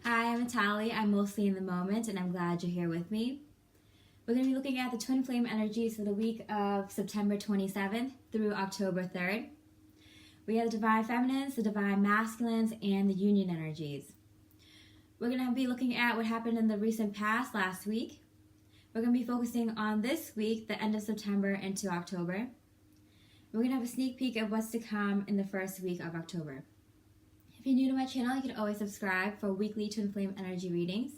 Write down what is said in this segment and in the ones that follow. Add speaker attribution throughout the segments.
Speaker 1: Hi, I'm Natalie. I'm mostly in the moment, and I'm glad you're here with me. We're going to be looking at the twin flame energies for the week of September 27th through October 3rd. We have the divine feminines, the divine masculines, and the union energies. We're going to be looking at what happened in the recent past last week. We're going to be focusing on this week, the end of September into October. We're going to have a sneak peek of what's to come in the first week of October. If you're new to my channel, you can always subscribe for weekly twin flame energy readings.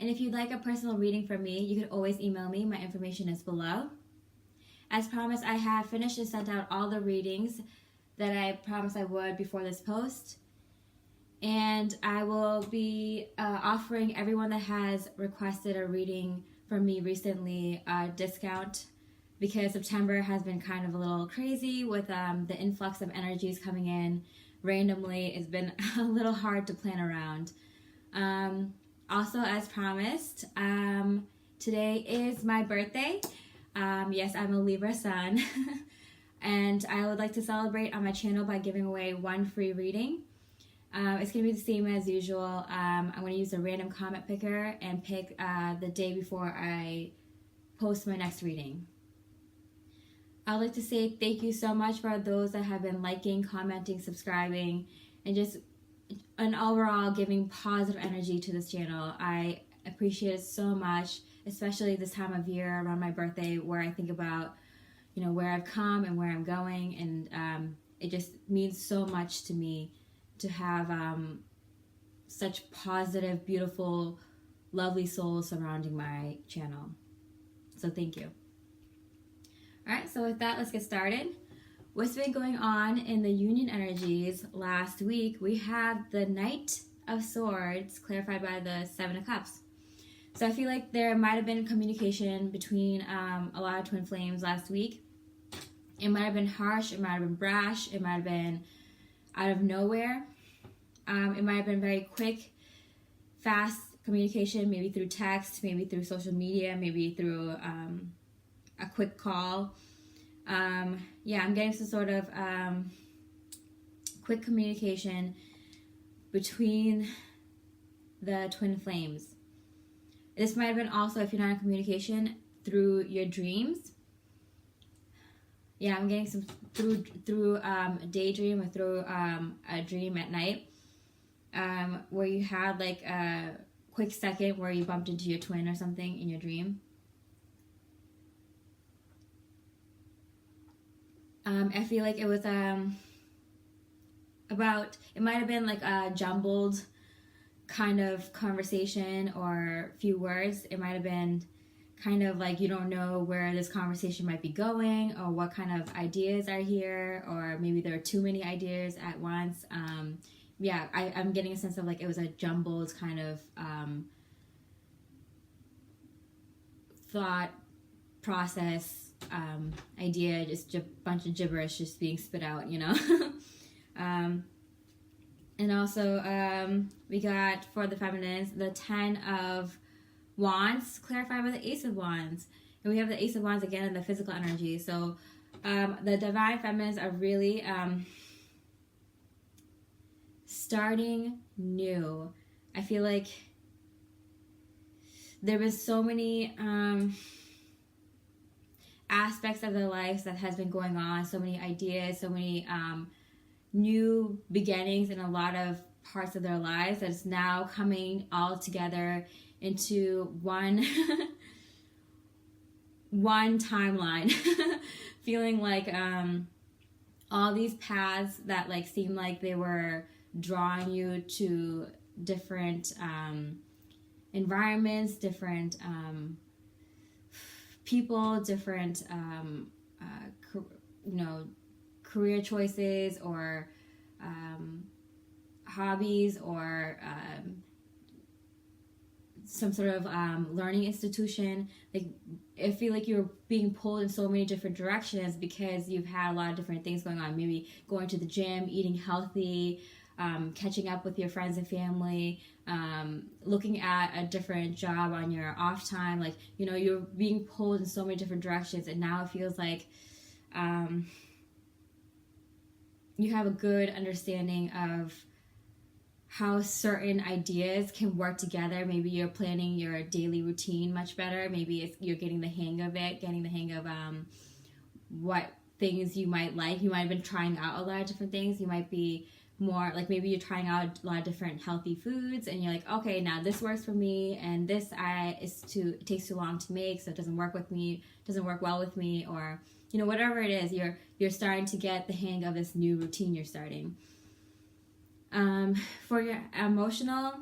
Speaker 1: And if you'd like a personal reading from me, you can always email me. My information is below. As promised, I have finished and sent out all the readings that I promised I would before this post. And I will be offering everyone that has requested a reading from me recently a discount, because September has been kind of a little crazy with the influx of energies coming in randomly. It's been a little hard to plan around. Also, as promised, today is my birthday. Yes, I'm a Libra sun. And I would like to celebrate on my channel by giving away one free reading. It's going to be the same as usual. I'm going to use a random comment picker and pick the day before I post my next reading. I'd like to say thank you so much for those that have been liking, commenting, subscribing, and just an overall giving positive energy to this channel. I appreciate it so much, especially this time of year around my birthday, where I think about, where I've come and where I'm going, and it just means so much to me to have such positive, beautiful, lovely souls surrounding my channel. So thank you. Alright, so with that, let's get started. What's been going on in the union energies last week? We have the Knight of Swords clarified by the Seven of Cups. So I feel like there might have been communication between a lot of twin flames last week. It might have been harsh, it might have been brash, it might have been out of nowhere. It might have been very quick, fast communication, maybe through text, maybe through social media, maybe through a quick call. I'm getting some sort of quick communication between the twin flames. This might have been also, if you're not in communication, through your dreams. I'm getting some through a daydream or through a dream at night, where you had like a quick second where you bumped into your twin or something in your dream. I feel like it was it might have been like a jumbled kind of conversation or few words. It might have been kind of like you don't know where this conversation might be going, or what kind of ideas are here, or maybe there are too many ideas at once. I'm getting a sense of like it was a jumbled kind of thought process, idea, just a bunch of gibberish just being spit out, and also we got, for the feminines, the 10 of Wands clarified by the Ace of Wands, and we have the Ace of Wands again in the physical energy. So the divine feminines are really starting new. I feel like there was so many aspects of their lives that has been going on, so many ideas, so many new beginnings in a lot of parts of their lives that is now coming all together into one timeline. Feeling like all these paths that like seem like they were drawing you to different environments, different people, different career choices, or hobbies, or some sort of learning institution. Like, I feel like you're being pulled in so many different directions because you've had a lot of different things going on. Maybe going to the gym, eating healthy, catching up with your friends and family, looking at a different job on your off time. Like, you're being pulled in so many different directions, and now it feels like you have a good understanding of how certain ideas can work together. Maybe you're planning your daily routine much better. Maybe you're getting the hang of it, getting the hang of what things you might like. You might have been trying out a lot of different things. You might be more like, maybe you're trying out a lot of different healthy foods, and you're like, okay, now this works for me, and this it takes too long to make, so it doesn't work well with me, or whatever it is, you're starting to get the hang of this new routine you're starting. For your emotional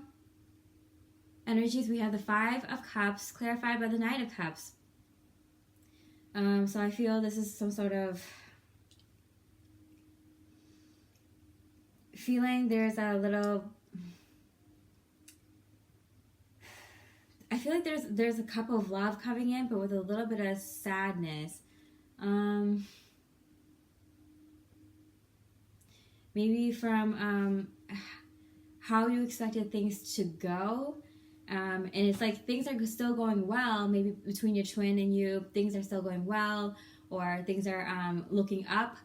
Speaker 1: energies, we have the Five of Cups, clarified by the Knight of Cups. So I feel this is some sort of feeling. There's a little, I feel like there's a cup of love coming in, but with a little bit of sadness. Maybe from how you expected things to go. And it's like things are still going well, maybe between your twin and you, things are still going well, or things are looking up,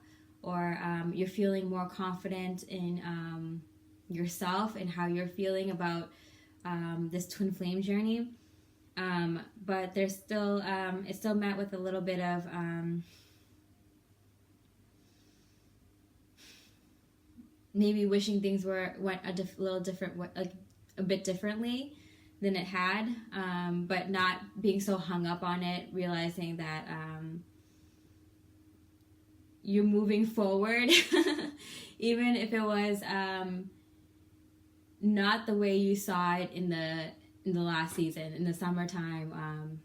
Speaker 1: or you're feeling more confident in yourself and how you're feeling about this twin flame journey. But there's still, it's still met with a little bit of maybe wishing things went little different, like a bit differently than it had, but not being so hung up on it, realizing that you're moving forward, even if it was not the way you saw it in the last season, in the summertime.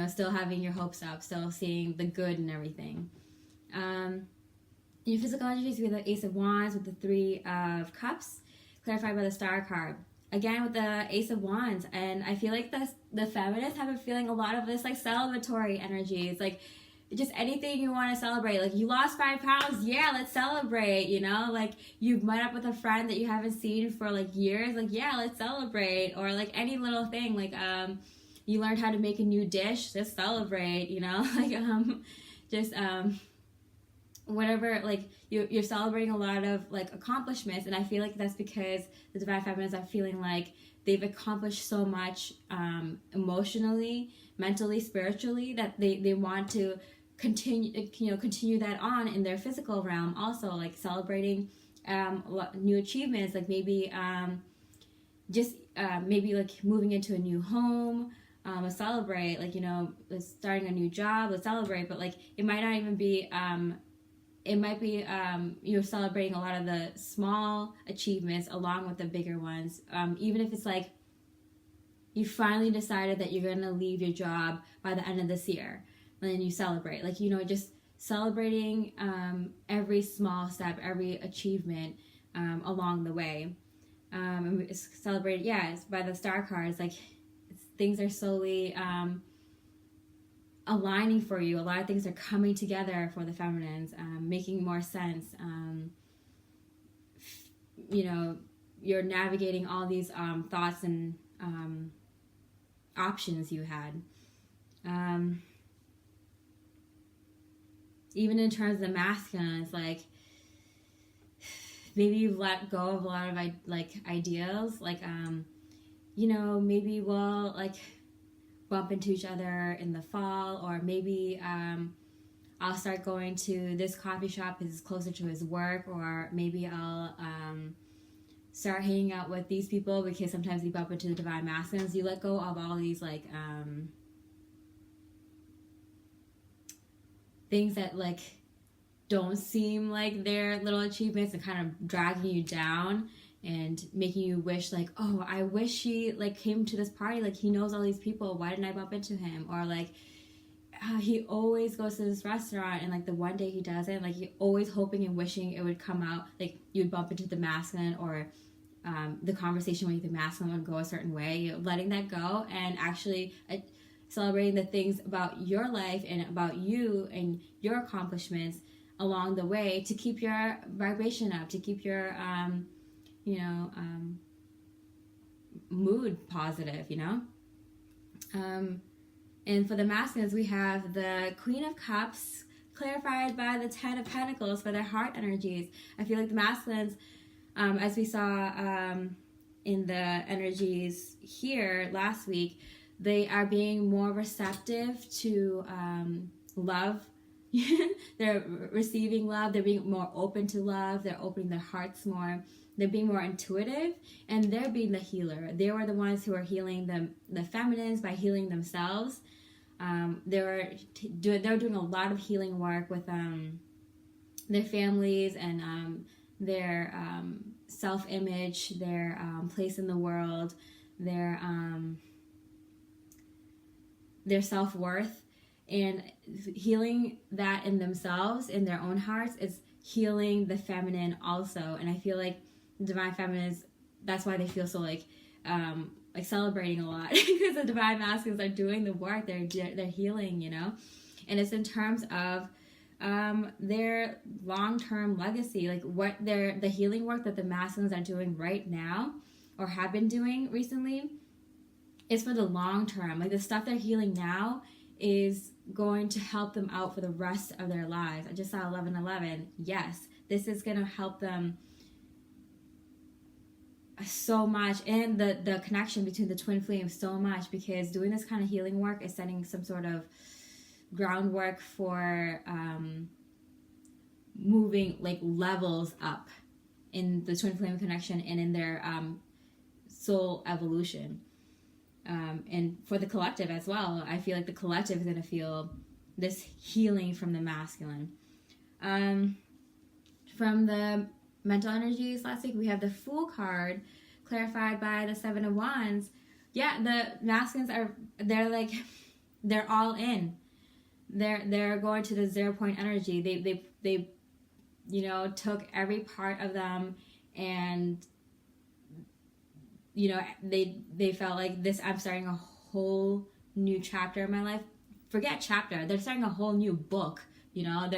Speaker 1: Still having your hopes up, still seeing the good and everything. Your physical energies, we have the Ace of Wands with the Three of Cups, clarified by the Star card. Again, with the Ace of Wands, and I feel like the feminists have been feeling a lot of this like celebratory energy. It's like just anything you want to celebrate. Like, you lost 5 pounds, yeah, let's celebrate. Like you've met up with a friend that you haven't seen for like years, like, yeah, let's celebrate. Or like any little thing, like you learned how to make a new dish, just celebrate. Whatever, like you're celebrating a lot of like accomplishments, and I feel like that's because the Divine Feminines are feeling like they've accomplished so much emotionally, mentally, spiritually, that they want to continue that on in their physical realm also, like celebrating new achievements, like maybe maybe like moving into a new home. Let's celebrate, like starting a new job, let's celebrate. But like it might not even be it might be you're celebrating a lot of the small achievements along with the bigger ones. Even if it's like you finally decided that you're going to leave your job by the end of this year, and then you celebrate. Like, just celebrating every small step, every achievement along the way. And it's celebrated, it's by the Star cards. Like, things are slowly aligning for you. A lot of things are coming together for the feminines, making more sense. You're navigating all these thoughts and options you had. Even in terms of the masculine, it's like maybe you've let go of a lot of ideals. Like, maybe we'll like bump into each other in the fall, or maybe I'll start going to this coffee shop because it's closer to his work, or maybe I'll start hanging out with these people because sometimes you bump into the Divine Masculines. You let go of all these like things that like don't seem like they're little achievements and kind of dragging you down and making you wish like, oh, I wish he like came to this party, like he knows all these people, why didn't I bump into him? Or like he always goes to this restaurant and like the one day he doesn't, like you're always hoping and wishing it would come out, like you'd bump into the masculine, or the conversation with the masculine would go a certain way. You're letting that go and actually celebrating the things about your life and about you and your accomplishments along the way to keep your vibration up, to keep your mood positive, and for the masculines, we have the Queen of Cups, clarified by the Ten of Pentacles for their heart energies. I feel like the masculines, as we saw in the energies here last week, they are being more receptive to love. They're receiving love. They're being more open to love. They're opening their hearts more. They're being more intuitive, and they're being the healer. They were the ones who are healing the feminines by healing themselves. They're doing a lot of healing work with their families and their self-image, their place in the world, their self-worth, and healing that in themselves, in their own hearts, is healing the feminine also. And I feel like divine feminines, that's why they feel so like celebrating a lot, because the divine masculines are doing the work. They're healing, you know. And it's in terms of their long-term legacy, like what the healing work that the masculines are doing right now or have been doing recently is for the long term. Like the stuff they're healing now is going to help them out for the rest of their lives. I just saw 1111. Yes, this is going to help them so much, and the connection between the twin flames so much, because doing this kind of healing work is setting some sort of groundwork for moving like levels up in the twin flame connection and in their soul evolution. And for the collective as well, I feel like the collective is going to feel this healing from the masculine. From the mental energies last week, we have the Fool card clarified by the Seven of Wands. Yeah, the masculines they're all in. They're going to the 0 point energy. They you know, took every part of them, and you know, they felt like this, I'm starting a whole new chapter in my life. Forget chapter, they're starting a whole new book. You know,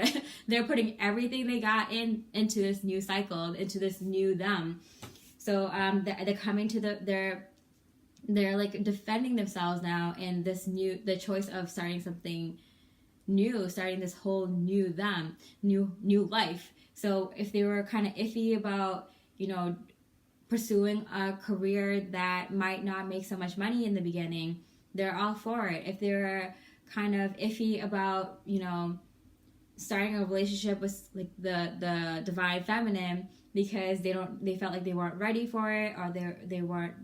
Speaker 1: they're putting everything they got into this new cycle, into this new them. So they're coming to they're like defending themselves now in this the choice of starting something new, starting this whole new them, new life. So if they were kind of iffy about, you know, pursuing a career that might not make so much money in the beginning, they're all for it. If they're kind of iffy about, you know, starting a relationship with like the divine feminine because they felt like they weren't ready for it, or they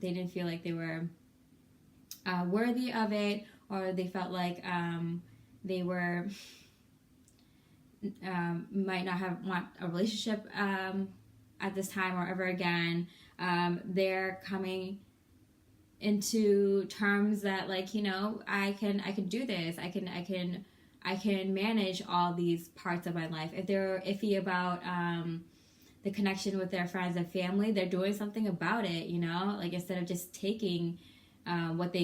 Speaker 1: didn't feel like they were worthy of it, or they felt like they were might not want a relationship at this time or ever again. They're coming into terms that, like, you know, I can do this. I can manage all these parts of my life. If they're iffy about the connection with their friends and family, they're doing something about it, you know? Like, instead of just taking what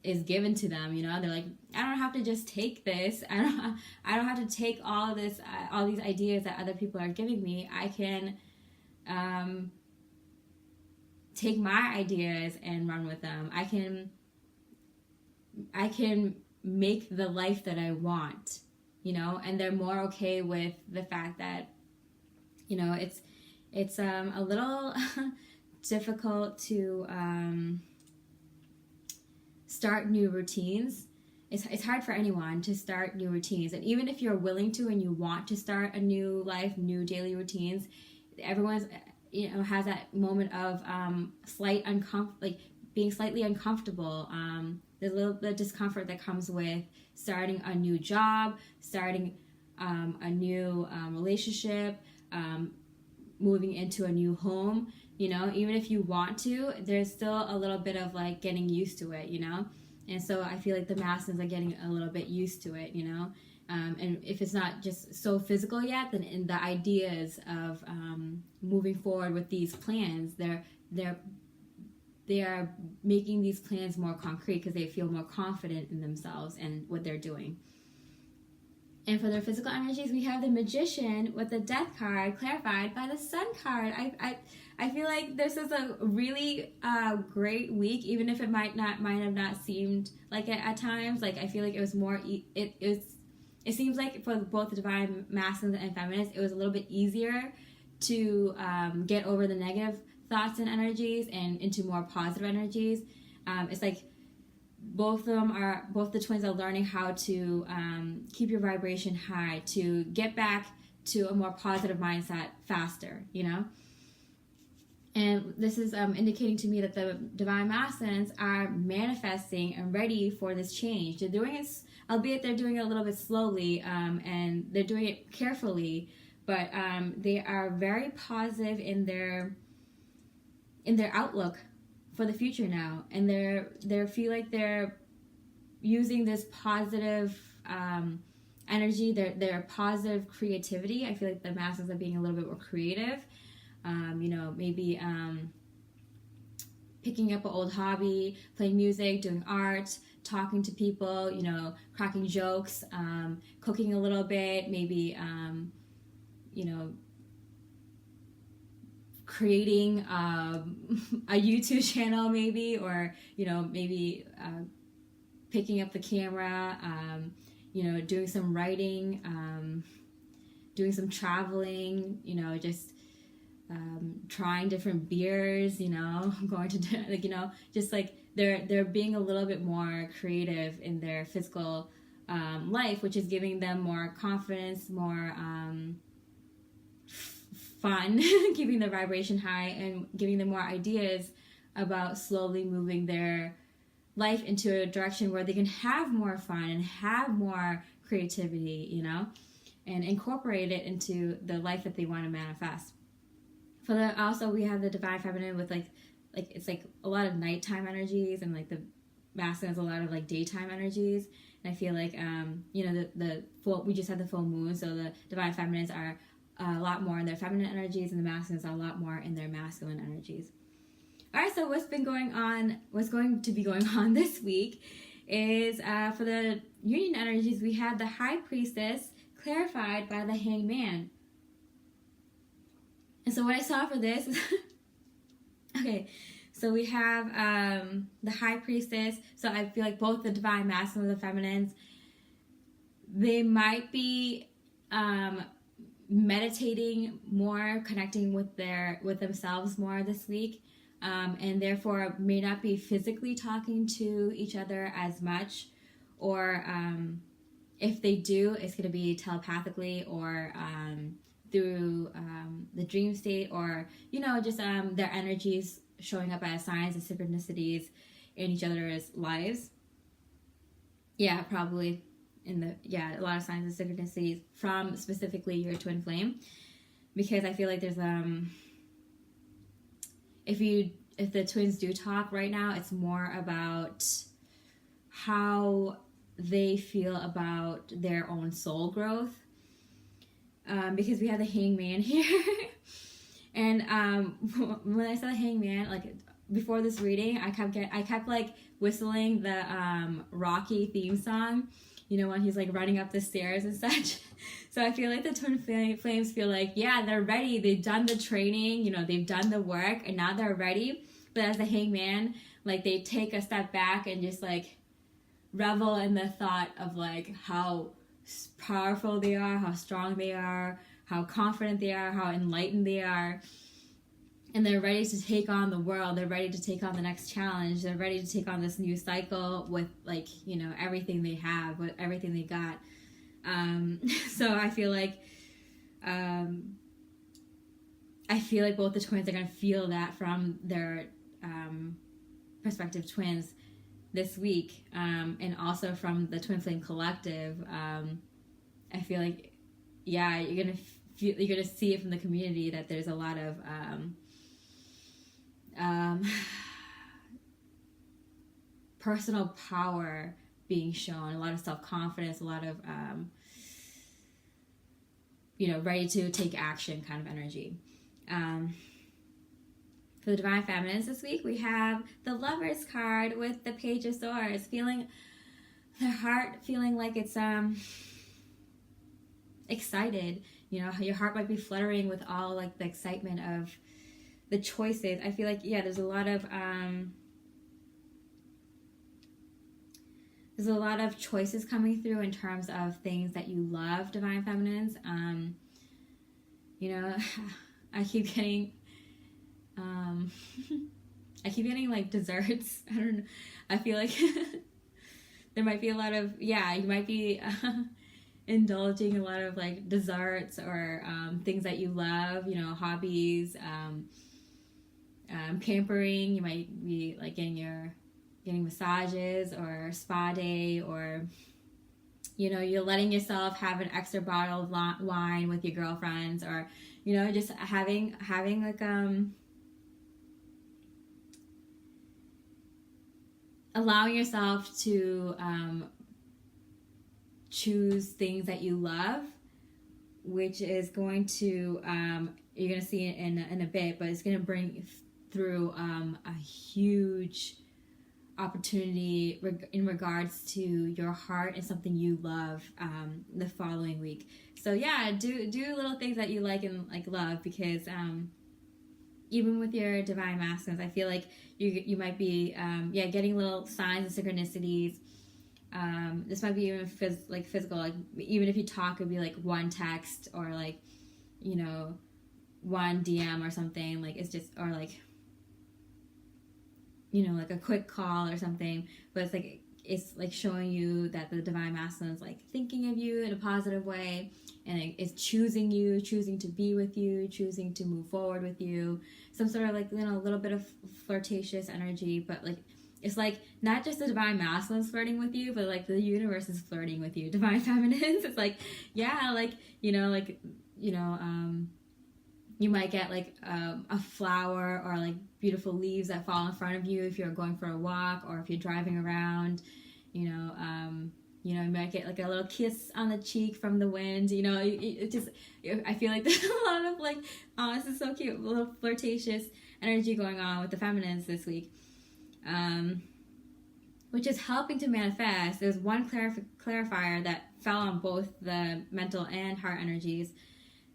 Speaker 1: is given to them, you know? They're like, I don't have to just take this. I don't have to take all this, all these ideas that other people are giving me. I can take my ideas and run with them. I can make the life that I want, you know. And they're more okay with the fact that, you know, it's a little difficult to start new routines. It's hard for anyone to start new routines, and even if you're willing to and you want to start a new life, new daily routines, everyone's, you know, has that moment of being slightly uncomfortable. There's a little bit of discomfort that comes with starting a new job, starting a new relationship, moving into a new home. You know, even if you want to, there's still a little bit of like getting used to it, you know. And so I feel like the masculines are getting a little bit used to it, you know. And if it's not just so physical yet, then in the ideas of moving forward with these plans, they are making these plans more concrete because they feel more confident in themselves and what they're doing. And for their physical energies, we have the Magician with the Death card clarified by the Sun card. I feel like this is a really great week, even if it might have not seemed like it at times. Like, I feel like it was more it seems like for both the divine masculines and feminines, it was a little bit easier to get over the negative thoughts and energies and into more positive energies. It's like both the twins are learning how to keep your vibration high, to get back to a more positive mindset faster, you know? And this is indicating to me that the divine masculines are manifesting and ready for this change. They're doing it, albeit they're doing it a little bit slowly, and they're doing it carefully, but they are very positive in their outlook for the future now, and they feel like they're using this positive energy, their positive creativity. I feel like the masculines are being a little bit more creative. Maybe picking up an old hobby, playing music, doing art, talking to people, cracking jokes, cooking a little bit, maybe, creating a YouTube channel maybe, or, maybe picking up the camera, doing some writing, doing some traveling, just trying different beers, going to, just like they're being a little bit more creative in their physical life, which is giving them more confidence, more fun, keeping their vibration high, and giving them more ideas about slowly moving their life into a direction where they can have more fun and have more creativity, and incorporate it into the life that they want to manifest. Also, we have the divine feminine with like it's like a lot of nighttime energies, and like the masculine has a lot of like daytime energies. And I feel like we just had the full moon, so the divine feminines are a lot more in their feminine energies, and the masculines are a lot more in their masculine energies. All right, so what's going to be going on this week is for the union energies, we had the High Priestess clarified by the Hangman. And so what I saw for this is, okay, so we have the High Priestess. So I feel like both the divine masculine and the feminines, they might be meditating more, connecting with themselves more this week, and therefore may not be physically talking to each other as much, or if they do, it's going to be telepathically, or through the dream state, or just their energies showing up as signs and synchronicities in each other's lives. Yeah, probably a lot of signs and synchronicities from specifically your twin flame, because I feel like there's if the twins do talk right now, it's more about how they feel about their own soul growth. Because we have the Hangman here. And when I saw the Hangman, like before this reading, I kept like whistling the Rocky theme song, when he's like running up the stairs and such. So I feel like the twin flames feel like, yeah, they're ready. They've done the training, they've done the work, and now they're ready. But as the Hangman, like they take a step back and just like revel in the thought of like how powerful they are, how strong they are, how confident they are, how enlightened they are, and they're ready to take on the world. They're ready to take on the next challenge. They're ready to take on this new cycle with like everything they have, with everything they got. So I feel like both the twins are gonna feel that from their prospective twins this week, and also from the Twin Flame Collective. I feel like, yeah, you're gonna see it from the community that there's a lot of personal power being shown, a lot of self-confidence, a lot of ready to take action kind of energy. For the Divine Feminines this week, we have the Lovers card with the Page of Swords, feeling their heart, feeling like it's excited. Your heart might be fluttering with all like the excitement of the choices. I feel like, yeah, there's a lot of there's a lot of choices coming through in terms of things that you love, Divine Feminines. You know, I keep getting like desserts. I don't know. I feel like there might be a lot of, you might be indulging a lot of like desserts or things that you love, you know, hobbies, pampering. You might be like getting massages or spa day, or, you know, you're letting yourself have an extra bottle of wine with your girlfriends, or, you know, just having like allowing yourself to choose things that you love, which is going to you're going to see it in a bit, but it's going to bring through a huge opportunity in regards to your heart and something you love the following week. So yeah, do little things that you like and like love, because even with your divine masculines, I feel like you might be getting little signs and synchronicities. This might be even physical, like even if you talk, it'd be like one text or like, you know, one DM or something. Like it's just, or like, you know, like a quick call or something. But it's like showing you that the divine masculine is like thinking of you in a positive way, and it's choosing you, choosing to be with you, choosing to move forward with you. Some sort of like, you know, a little bit of flirtatious energy, but like it's like not just the divine masculine is flirting with you, but like the universe is flirting with you, divine feminines. It's like, yeah, like, you know, you might get like a flower or like beautiful leaves that fall in front of you if you're going for a walk, or if you're driving around. You know, you might get like a little kiss on the cheek from the wind. You know, it just, I feel like there's a lot of like, oh, this is so cute, a little flirtatious energy going on with the feminines this week, which is helping to manifest. There's one clarifier that fell on both the mental and heart energies.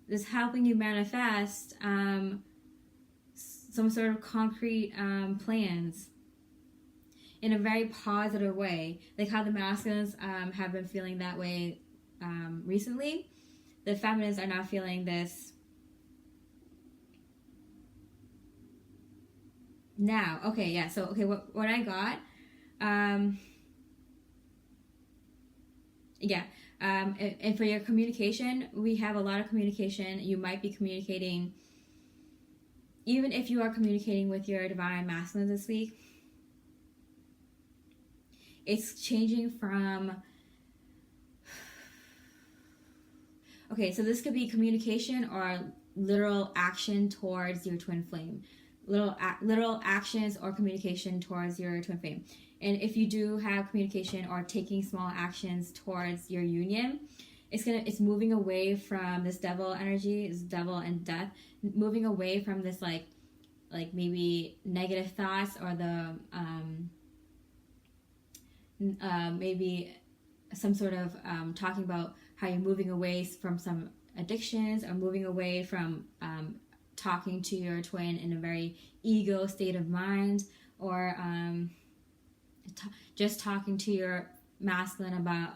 Speaker 1: This helping you manifest some sort of concrete plans in a very positive way, like how the masculines have been feeling that way recently. The feminines are now feeling this now. Okay, yeah. So what I got, and for your communication, we have a lot of communication. You might be communicating, even if you are communicating with your divine masculine this week, it's changing from, okay, so this could be communication or literal action towards your twin flame. Literal actions or communication towards your twin flame. And if you do have communication or taking small actions towards your union, it's moving away from this devil energy, this devil and death, moving away from this like maybe negative thoughts, or the maybe some sort of talking about how you're moving away from some addictions, or moving away from talking to your twin in a very ego state of mind, or just talking to your masculine about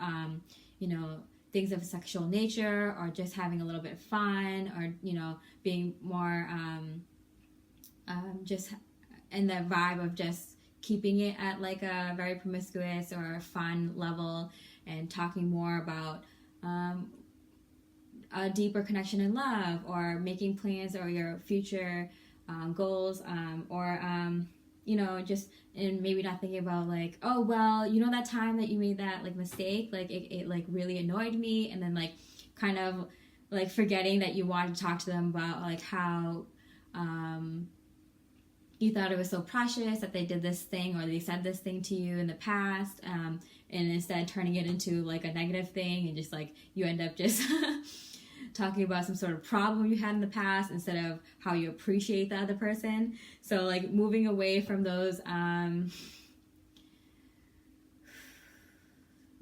Speaker 1: you know, things of a sexual nature, or just having a little bit of fun, or, you know, being more just in the vibe of just keeping it at like a very promiscuous or fun level, and talking more about a deeper connection in love, or making plans or your future goals, or you know, just, and maybe not thinking about like, oh well, you know, that time that you made that like mistake, like it like really annoyed me, and then like kind of like forgetting that you wanted to talk to them about like how you thought it was so precious that they did this thing, or they said this thing to you in the past, and instead turning it into like a negative thing, and just like you end up just talking about some sort of problem you had in the past instead of how you appreciate the other person. So like moving away from those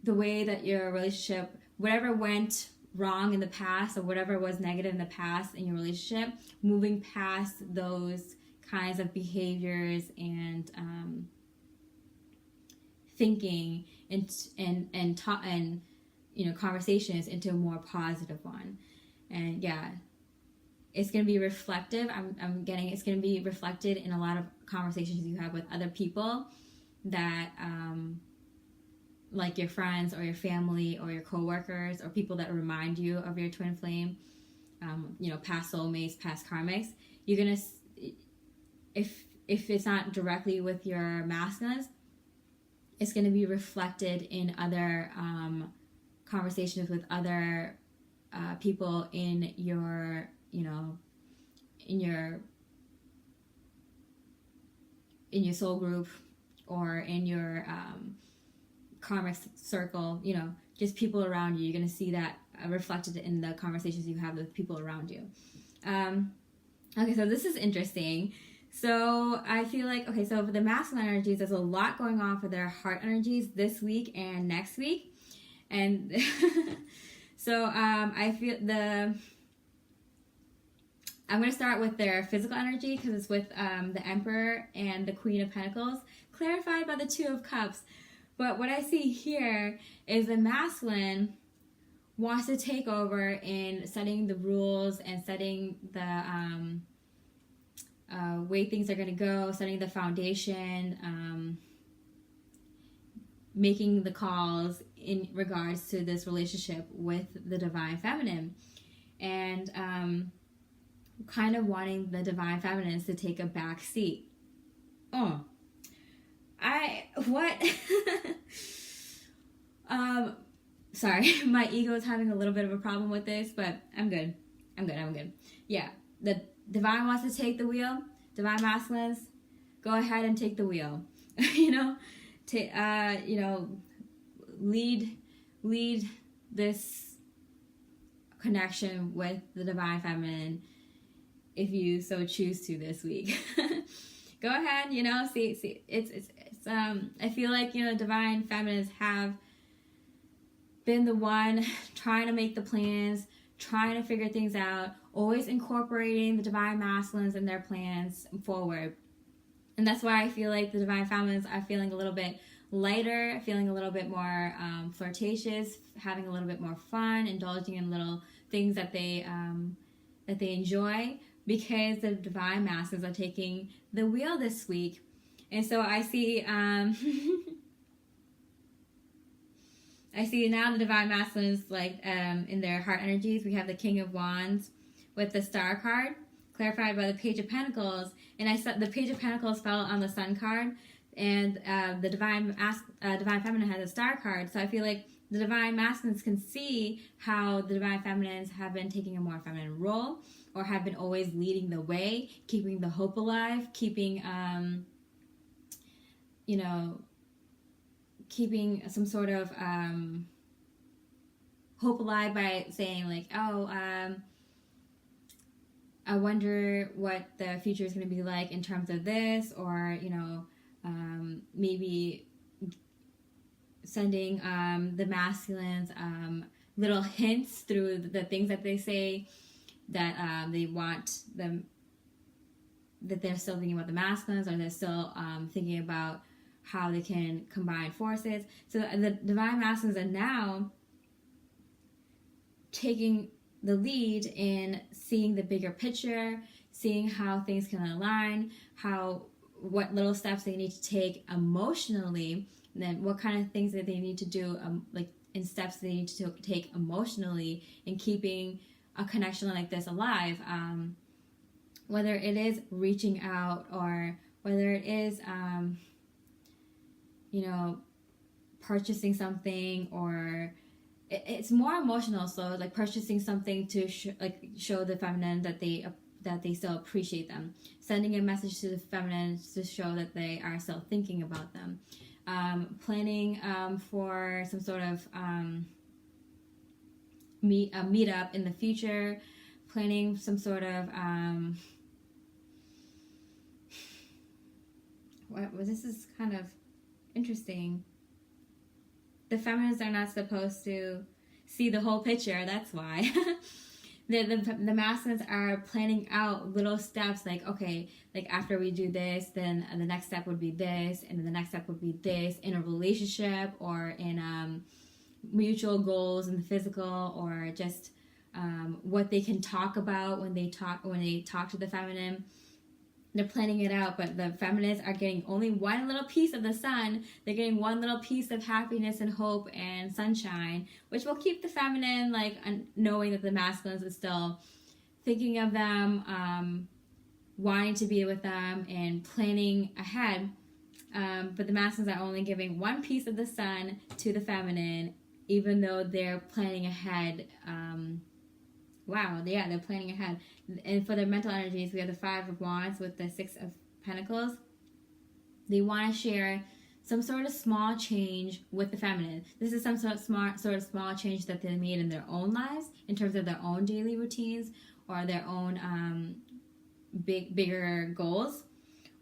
Speaker 1: the way that your relationship, whatever went wrong in the past, or whatever was negative in the past in your relationship, moving past those kinds of behaviors and thinking and conversations into a more positive one. And yeah, it's going to be reflective. I'm getting it's going to be reflected in a lot of conversations you have with other people that like your friends or your family or your coworkers or people that remind you of your twin flame, past soulmates, past karmics. You're going to, if it's not directly with your masculines, it's going to be reflected in other conversations with other people in your, in your soul group or in your karmic circle, just people around you. You're going to see that reflected in the conversations you have with people around you. Okay, so this is interesting. So I feel like, so for the masculine energies, there's a lot going on for their heart energies this week and next week. And so I feel I'm going to start with their physical energy because it's with the Emperor and the Queen of Pentacles, clarified by the Two of Cups. But what I see here is the masculine wants to take over in setting the rules and setting the way things are going to go, setting the foundation, making the calls in regards to this relationship with the Divine Feminine. And kind of wanting the Divine Feminines to take a back seat. Sorry, my ego is having a little bit of a problem with this, but I'm good. Yeah, the Divine wants to take the wheel. Divine masculines, go ahead and take the wheel. Lead this connection with the Divine Feminine if you so choose to this week. Go ahead, see it's I feel like, Divine Feminines have been the one trying to make the plans, trying to figure things out, always incorporating the Divine Masculines in their plans forward. And that's why I feel like the Divine Feminines are feeling a little bit lighter, feeling a little bit more flirtatious, having a little bit more fun, indulging in little things that they enjoy, because the Divine Masculines are taking the wheel this week. And so I see I see now the Divine Masculines, like in their heart energies, we have the King of Wands with the Star card, clarified by the Page of Pentacles. And I saw the Page of Pentacles fell on the Sun card, and the Divine Feminine has a Star card. So I feel like the Divine Masculines can see how the Divine Feminines have been taking a more feminine role, or have been always leading the way, keeping the hope alive, keeping keeping some sort of hope alive by saying like, I wonder what the future is going to be like in terms of this, or maybe sending the masculines little hints through the things that they say, that they want them, that they're still thinking about the masculines, or they're still thinking about how they can combine forces. So the Divine Masculines are now taking the lead in seeing the bigger picture, seeing how things can align, what little steps they need to take emotionally, and then what kind of things that they need to do, in steps they need to take emotionally in keeping a connection like this alive. Whether it is reaching out, or whether it is purchasing something, or it's more emotional. So like purchasing something to show the feminine that they still appreciate them, sending a message to the feminine to show that they are still thinking about them, planning for some sort of meet up in the future, planning some sort of this is kind of interesting. The feminines are not supposed to see the whole picture, that's why. the masculines are planning out little steps, like, okay, like after we do this, then the next step would be this, and then the next step would be this in a relationship or in mutual goals in the physical, or just what they can talk about when they talk to the feminine. They're planning it out, but the feminines are getting only one little piece of the sun. They're getting one little piece of happiness and hope and sunshine, which will keep the feminine like knowing that the masculines is still thinking of them, wanting to be with them and planning ahead. But the masculines are only giving one piece of the sun to the feminine, even though they're planning ahead. Wow, yeah, they're planning ahead. And for their mental energies, we have the Five of Wands with the Six of Pentacles. They want to share some sort of small change with the feminine. This is some sort of small change that they made in their own lives, in terms of their own daily routines or their own bigger goals,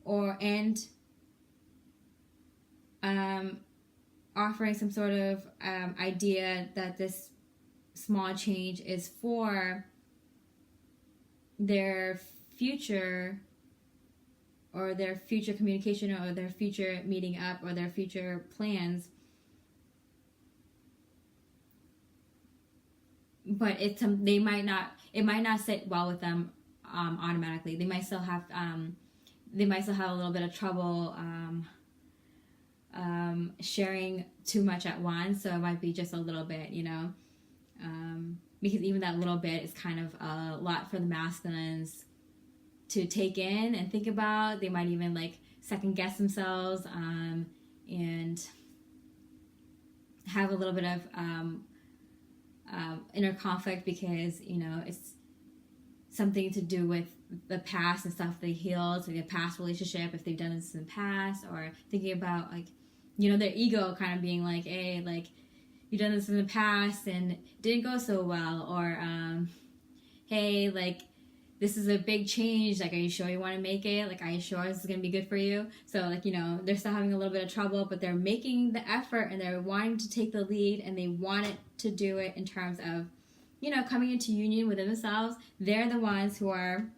Speaker 1: offering some sort of idea that this small change is for their future, or their future communication, or their future meeting up, or their future plans. But it might not sit well with them automatically. They might still have a little bit of trouble sharing too much at once. So it might be just a little bit, because even that little bit is kind of a lot for the masculines to take in and think about. They might even like second guess themselves and have a little bit of inner conflict, because it's something to do with the past and stuff they healed, so their past relationship, if they've done this in the past, or thinking about like their ego kind of being like, hey, like, you've done this in the past and it didn't go so well, or hey, like, this is a big change, like, are you sure you want to make it, like, are you sure this is going to be good for you? So like, they're still having a little bit of trouble, but they're making the effort and they're wanting to take the lead, and they want it to do it in terms of coming into union within themselves. They're the ones who are,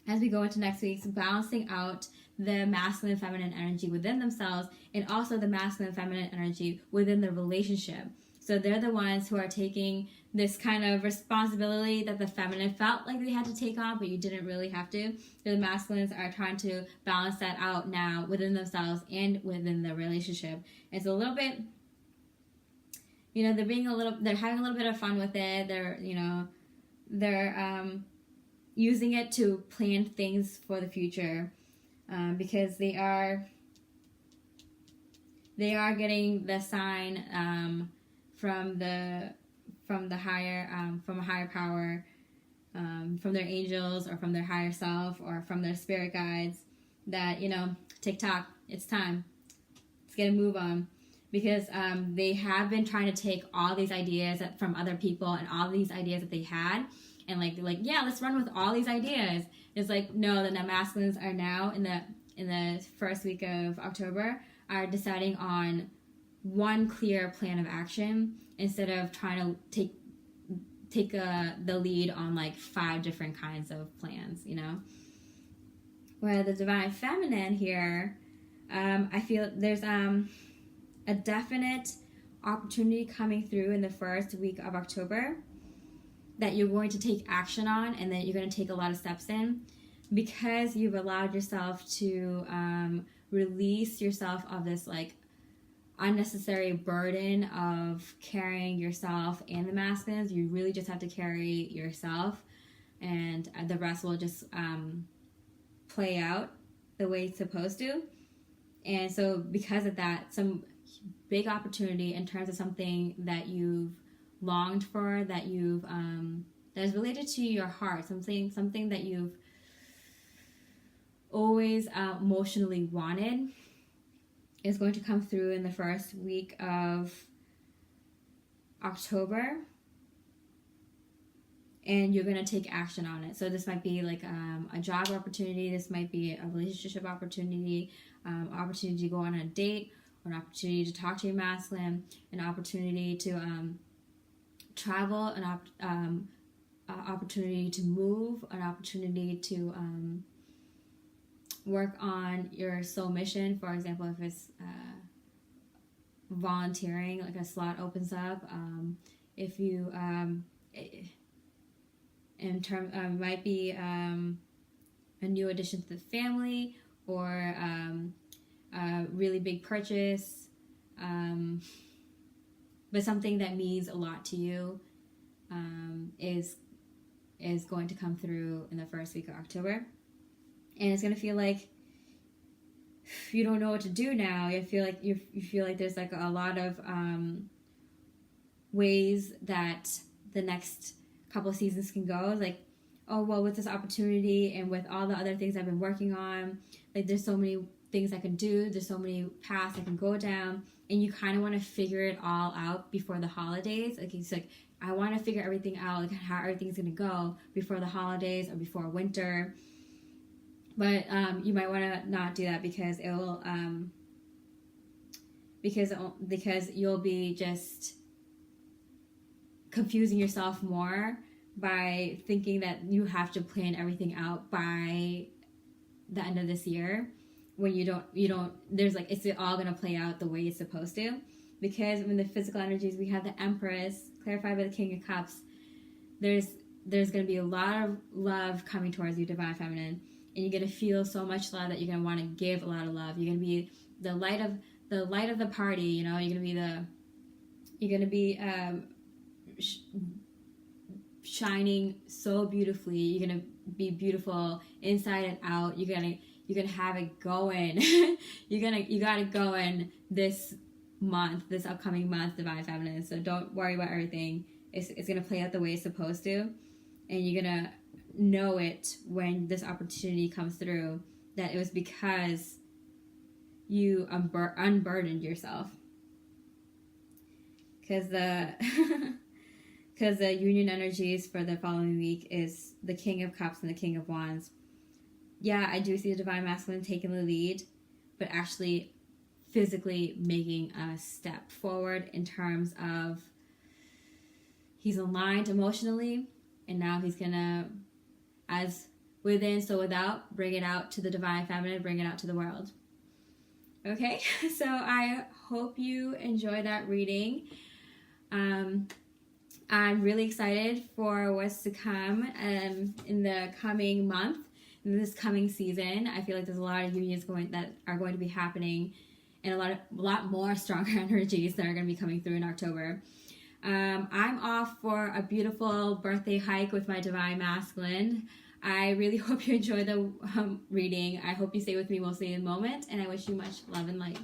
Speaker 1: as we go into next week, balancing out the masculine and feminine energy within themselves, and also the masculine and feminine energy within the relationship. So they're the ones who are taking this kind of responsibility that the feminine felt like they had to take on, but you didn't really have to. So the masculines are trying to balance that out now within themselves and within the relationship. It's a little bit, they're having a little bit of fun with it. They're using it to plan things for the future, because they are getting the sign from a higher power, from their angels, or from their higher self, or from their spirit guides, that TikTok, it's time, let's get a move on. Because they have been trying to take all these ideas from other people and all these ideas that they had, and like yeah, let's run with all these ideas. It's like, no, the masculines are now in the first week of October are deciding on one clear plan of action, instead of trying to take the lead on like 5 different kinds of plans, Where the divine feminine here, I feel there's a definite opportunity coming through in the first week of October that you're going to take action on, and that you're going to take a lot of steps in, because you've allowed yourself to release yourself of this like unnecessary burden of carrying yourself and the masculines. You really just have to carry yourself, and the rest will just play out the way it's supposed to. And so because of that, some big opportunity in terms of something that you've longed for, that is related to your heart, something that you've always emotionally wanted, is going to come through in the first week of October, and you're going to take action on it. So this might be like a job opportunity, this might be a relationship opportunity, opportunity to go on a date, or an opportunity to talk to your masculine, an opportunity to travel, opportunity to move, an opportunity to work on your soul mission. For example, if it's volunteering, like a slot opens up. If you might be a new addition to the family, or a really big purchase, but something that means a lot to you is going to come through in the first week of October. And it's going to feel like you don't know what to do now. You feel like there's like a lot of ways that the next couple of seasons can go. It's like, oh, well, with this opportunity and with all the other things I've been working on, like there's so many things I can do, there's so many paths I can go down, and you kind of want to figure it all out before the holidays. Like it's like, I want to figure everything out, like how everything's going to go before the holidays or before winter. But you might want to not do that, because it will because you'll be just confusing yourself more by thinking that you have to plan everything out by the end of this year, when you don't there's like, it's all going to play out the way it's supposed to. Because when the physical energies, we have the Empress clarified by the King of Cups, there's going to be a lot of love coming towards you, Divine Feminine, and you're going to feel so much love that you're going to want to give a lot of love. You're going to be the light of the party, you know. You're going to be shining so beautifully. You're going to be beautiful inside and out. You're going to have it going. you got it going this upcoming month, Divine Feminine. So don't worry about everything. It's going to play out the way it's supposed to, and you're going to know it when this opportunity comes through, that it was because you unburdened yourself. Because the union energies for the following week is the King of Cups and the King of Wands. Yeah, I do see the Divine Masculine taking the lead, but actually physically making a step forward in terms of he's aligned emotionally, and now he's gonna, as within so without, bring it out to the Divine Feminine, bring it out to the world. Okay, so I hope you enjoy that reading. I'm really excited for what's to come in the coming month, in this coming season. I feel like there's a lot of unions that are going to be happening, and a lot more stronger energies that are going to be coming through in October. I'm off for a beautiful birthday hike with my Divine Masculine. I really hope you enjoy the reading. I hope you stay with me mostly in the moment, and I wish you much love and light.